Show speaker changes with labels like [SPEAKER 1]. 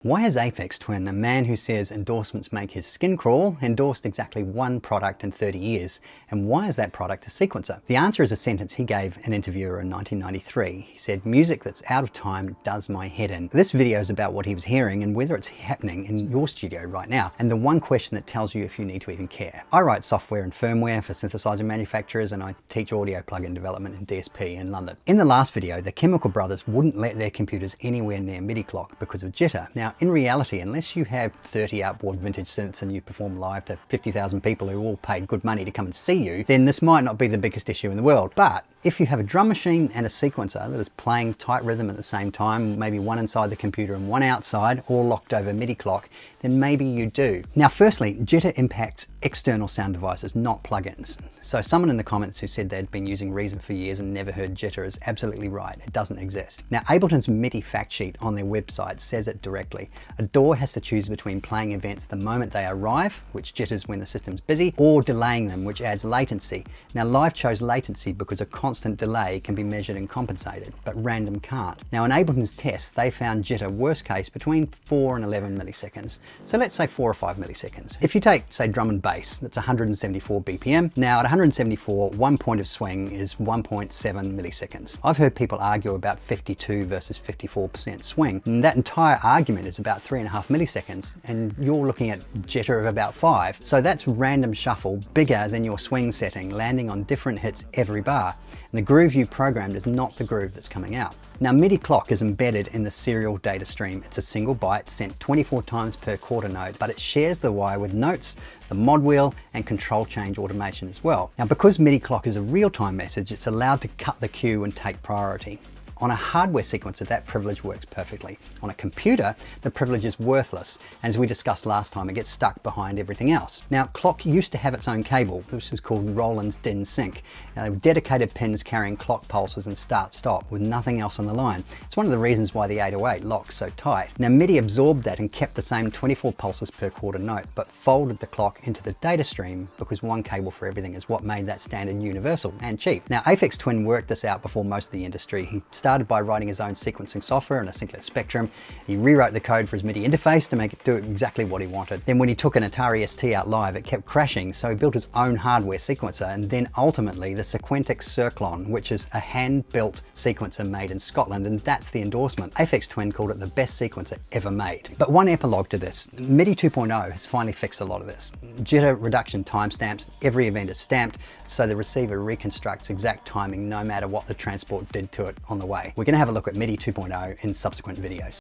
[SPEAKER 1] Why has Aphex Twin, a man who says endorsements make his skin crawl, endorsed exactly one product in 30 years? And why is that product a sequencer? The answer is a sentence he gave an interviewer in 1993. He said, "Music that's out of time does my head in." This video is about what he was hearing and whether it's happening in your studio right now, and the one question that tells you if you need to even care. I write software and firmware for synthesizer manufacturers, and I teach audio plugin development in DSP in London. In the last video, the Chemical Brothers wouldn't let their computers anywhere near MIDI clock because of jitter. Now, in reality, unless you have 30 outboard vintage synths and you perform live to 50,000 people who all paid good money to come and see you, then this might not be the biggest issue in the world. But if you have a drum machine and a sequencer that is playing tight rhythm at the same time, maybe one inside the computer and one outside, all locked over MIDI clock, then maybe you do. Now, firstly, jitter impacts external sound devices, not plugins. So someone in the comments who said they'd been using Reason for years and never heard jitter is absolutely right. It doesn't exist. Now, Ableton's MIDI fact sheet on their website says it directly. A DAW has to choose between playing events the moment they arrive, which jitters when the system's busy, or delaying them, which adds latency. Now, Live chose latency because a constant delay can be measured and compensated, but random can't. Now, in Ableton's tests, they found jitter worst case between 4 and 11 milliseconds. So let's say 4 or 5 milliseconds. If you take, say, drum and bass, that's 174 BPM. Now, at 174, 1 point of swing is 1.7 milliseconds. I've heard people argue about 52 versus 54% swing, and that entire argument is about 3.5 milliseconds, and you're looking at jitter of about 5. So that's random shuffle bigger than your swing setting, landing on different hits every bar. And the groove you programmed is not the groove that's coming out. Now, MIDI clock is embedded in the serial data stream. It's a single byte sent 24 times per quarter note, but it shares the wire with notes, the mod wheel, and control change automation as well. Now, because MIDI clock is a real-time message, it's allowed to cut the queue and take priority. On a hardware sequencer, that privilege works perfectly. On a computer, the privilege is worthless. As we discussed last time, it gets stuck behind everything else. Now, clock used to have its own cable. This is called Roland's DIN sync. Now, they were dedicated pins carrying clock pulses and start-stop with nothing else on the line. It's one of the reasons why the 808 locks so tight. Now, MIDI absorbed that and kept the same 24 pulses per quarter note, but folded the clock into the data stream because one cable for everything is what made that standard universal and cheap. Now, Aphex Twin worked this out before most of the industry. He started by writing his own sequencing software and a Sinclair Spectrum. He rewrote the code for his MIDI interface to make it do exactly what he wanted. Then when he took an Atari ST out live, it kept crashing, so he built his own hardware sequencer, and then ultimately the Sequentix Circlon, which is a hand-built sequencer made in Scotland, and that's the endorsement. Aphex Twin called it the best sequencer ever made. But one epilogue to this, MIDI 2.0 has finally fixed a lot of this. Jitter reduction timestamps, every event is stamped, so the receiver reconstructs exact timing no matter what the transport did to it on the way. We're going to have a look at MIDI 2.0 in subsequent videos.